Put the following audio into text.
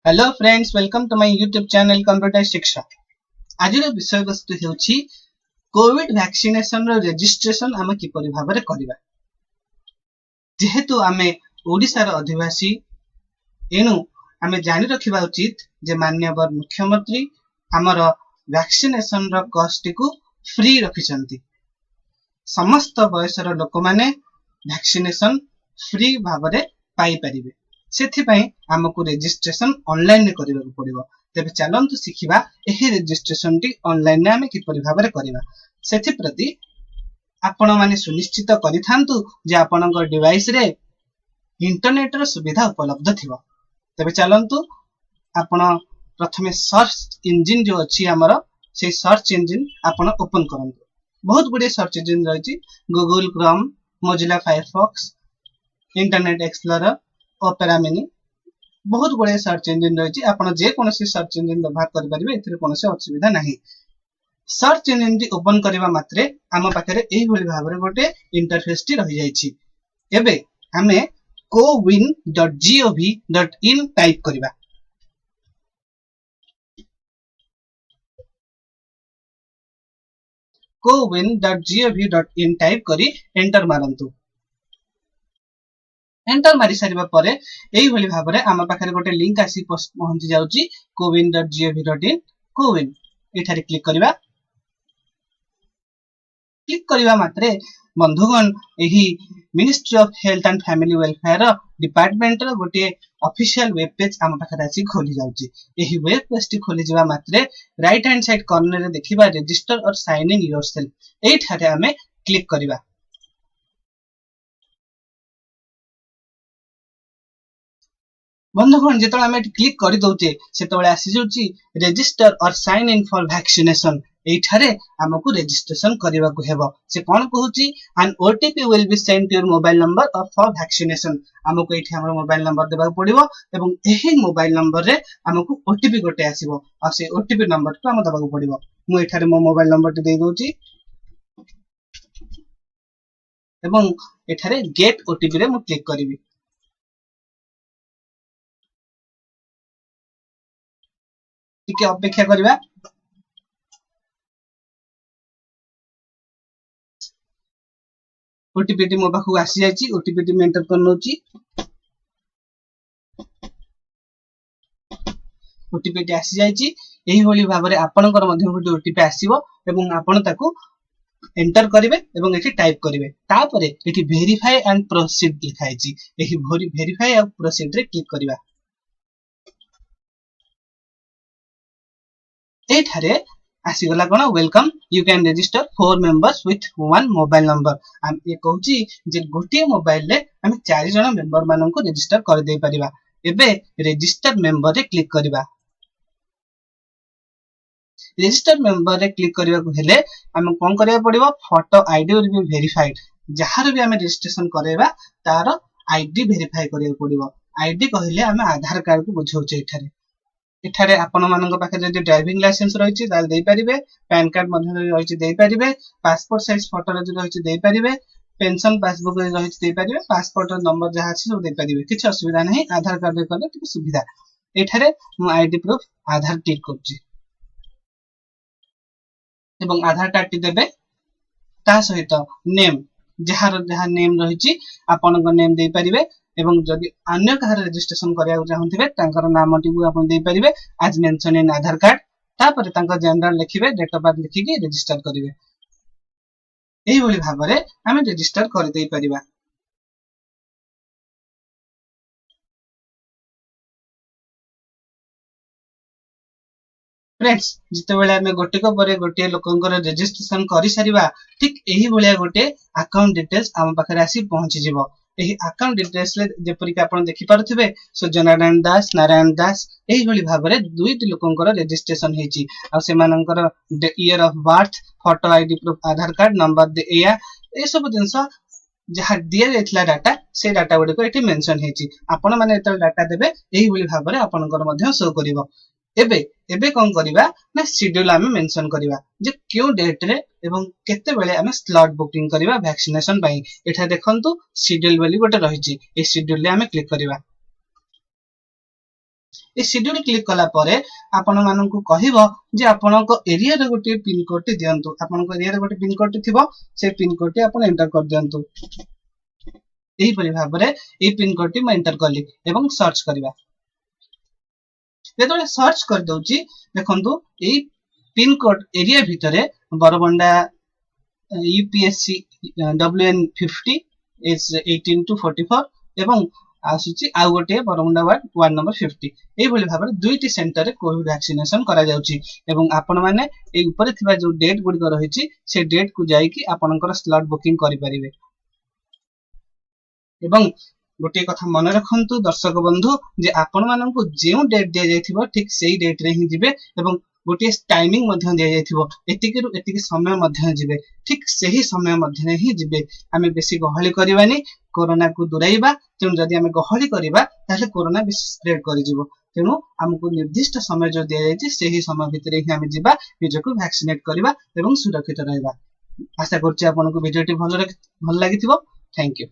Hello friends, welcome to my YouTube channel computer शिक्षा। आज विषय वस्तु हेउची कोविड वैक्सीनेशन रो रजिस्ट्रेशन आम किपरि भाबरे करिबा। जेहेतु आमे ओडिसा रो अधिवासी एनु आमे जानि रखिबा उचित जे माननीय मुख्यमंत्री हमर वैक्सीनेशन रो कॉस्ट को फ्री रखिसंती। समस्त बयसर लोक माने वैक्सीनेशन फ्री भाबरे पाई परिबे। सेथिपाई हमकु रजिस्ट्रेशन ऑनलाइन रे करिबा पड़िबो। तेबे चलंतु सिखिबा एही रजिस्ट्रेशन टी ऑनलाइन रे आमे किपरि भाबरे करिबा। सेथि प्रति आपण माने सुनिश्चित करिथांतु जे आपनक डिवाइस रे इंटरनेट रो सुविधा उपलब्ध थिबो। तेबे चलंतु आपण प्रथमे सर्च इंजन जो अछि हमर से सर्च इंजन आपण ओपन करंतु। बहुत गुडे सर्च इंजन रहिछि, Google Chrome, Mozilla Firefox, Internet Explorer, Opera Mini, बहुत गुडे सर्च इंजन रहिछि। आपण जे कोनोसी सर्च इंजन व्यवहार करि परिबे, एथिरे कोनोसी असुविधा नाही। सर्च इंजन टी ओपन करिवा मात्रे आम पाखरे एही भली भाबरे गोटे इंटरफेस टी रहि जाइछि। एबे हमें cowin.gov.in टाइप करिबा। cowin.gov.in टाइप करी एंटर मारंतु। एंटर मारी सारिबा परे एही भली भाबरे आम पाखरे गोटे लिंक आसी पहुंची जाउची cowin.gov.in। कोविन एठारे क्लिक करिबा। क्लिक करिबा मात्रे बंधुगण एही ministry of health and family welfare department रो गोटे ऑफिशियल वेब पेज आम पाखरे आसी खोली जाउची। एही वेब पेज टी खोली जिबा मात्रे राइट हैंड साइड कॉर्नर रे देखिबा रजिस्टर और साइन इन योरसेल्फ एठारे हमें क्लिक करिबा। बंधुगण जेतବେଳେ ଆମେ क्लिक କରି दउचे सेतବେଳେ आसी जाउची रजिस्टर और साइन इन फॉर वैक्सीनेशन। एठारे हमकु रजिस्ट्रेशन करबाकू हेबो। से कोन कहूची an OTP will be sent to your mobile number for vaccination. हमकु एठी हमर मोबाइल नंबर देबाकू पड़िबो एवं एही मोबाइल नंबर रे हमकु ओटीपी गोटे आसीबो आ से ओटीपी नंबर को हम देबाकू पड़िबो। मु एठारे मो मोबाइल नंबर टी दे दउची एवं एठारे गेट ओटीपी रे मु क्लिक करिवि। टिके अपेक्षा करिबा। ओटीपी टी मो पाखु आसी जायछि। ओटीपी टी एंटर कर नउछि। ओटीपी टी आसी जायछि। एही भली भाबरे आपनकर मध्य गोटे ओटीपी आसीबो एवं आपण ताकू एंटर करिवे एवं एठी टाइप करिवे। तापरे एठी वेरीफाई एंड प्रोसीड लिखाइछि। एही वेरीफाई और प्रोसीड रे क्लिक करिवा। एठारे आसी गला कोन welcome you can register 4 members with 1 mobile number. हम ए कहूची जे गोटे मोबाइल रे हम 4 जण मेंबर मानन को रजिस्टर कर दे परिबा। एबे रजिस्टर मेंबर रे क्लिक करिबा। रजिस्टर मेंबर रे क्लिक करिवा को हेले हम कोन करिया पड़िबो photo ID will be verified. जहार भी हम रजिस्ट्रेशन करेबा तार आईडी वेरीफाई करिया पड़िबो। आईडी कहले हम आधार कार्ड को बुझौचे। एठारे आपण मानक पाखे जदि ड्राइविंग लाइसेंस रहिछि ताल देई परिबे, पैन कार्ड मध्ये रहिछि देई परिबे, पासपोर्ट साइज फोटो रहि रहिछि देई परिबे, पेंशन पासबुक रहिछि देई परिबे, पासपोर्ट नंबर जहा अछि सब देई परिबे। किछ असुविधा नहीं। आधार कार्ड रे करले टिक सुविधा। एठारे मु आईडी प्रूफ आधार टिक करछि एवं आधार कार्ड टी देबे। ता सहित नेम जहार जहा नेम रहिछि आपनक नेम देई परिबे एवं जदि अन्य कहार रजिस्ट्रेशन करिया चाहथिबे तांकर नामटी को आपण देई परिबे आज मेंशन इन आधार कार्ड। तापर तांकर जेंडर लिखिबे, डेट ऑफ बर्थ लिखिके रजिस्टर करिवे। एही भली भाबरे हमें रजिस्टर कर देई परिबा। फ्रेंड्स जिते बेले हमें गोटे को परे गोटे लोकंकर रजिस्ट्रेशन करि सारिबा ठीक एही भलिया गोटे अकाउंट डिटेल्स हम पाखरे आसी पहुंची जिवो। एही अकाउंट डिटेल्स ले जेपरि का आपण देखि पारुथिबे सूर्यनारायण दास, नारायण दास एही भली भाबरे दुईटी लोकंकर रजिस्ट्रेशन हेछि। आ से मानकर year of birth, photo ID proof, Aadhaar card number दे या ए सब जिंस जहा दिया जायतला डाटा से डाटा गुडी को एठी मेंशन हेछि। आपण माने एत डाटा देबे एही भली भाबरे आपनकर मध्य शो करिवो। एबे एबे कोन करिबा ना शेड्यूल हमें मेंशन करिबा जे क्यों डेट रे एवं केते बेले हमें स्लॉट बुकिंग करिबा वैक्सीनेशन पई। एठा देखंतु शेड्यूल बोली गोटे रहिछि। ए शेड्यूल ले हमें क्लिक करिबा। ए शेड्यूल क्लिक कला परे आपण माननकु कहिबो जे आपनक एरिया रे गोटे पिन कोड टी दियंतु आपनक एरिया रे गोटे पिन कोड टी थिबो से पिन कोड टी आपण एंटर कर दियंतु एही परि भाबरे ए पिन कोड टी म एंटर करली एवं सर्च करबा जेतले सर्च कर दउची देखंतु ए पिन कोड एरिया भितरे बरबंडा यूपीएससी WN50 is 18 to 44 एवं आसुची आ गोटे बरमुंडा वार्ड नंबर 50 एई भली भाबरे दुईटी सेंटर रे कोविड वैक्सीनेशन करा जाउची एवं आपण माने एई ऊपर थिबा जो डेट गुडी को रहिची से डेट को जाई कि आपनकर स्लॉट बुकिंग करि परिबे एवं गोटे कथा मन रखंतु दर्शक बंधु जे आपण माननकु जेउ डेट दिया जायथिबो ठीक सेही डेट रे ही जिबे एवं गोटे टाइमिंग मध्य दिया जायथिबो एतिके रु एतिके समय मध्य जिबे ठीक सेही समय मध्य ही जिबे आमे बेसी गहली करबानी कोरोना को दुराइबा तेनु जदि आमे गहली करबा ताले कोरोना बेसी स्प्रेड करि जिवो तेनु हमकु निर्दिष्ट समय जो दिया जायछि सेही समय भितरे ही आमे जिबा निजको वैक्सीनेट करबा एवं सुरक्षित रहबा आशा करछि आपनको वीडियोटी भल लागिथिबो थैंक यू।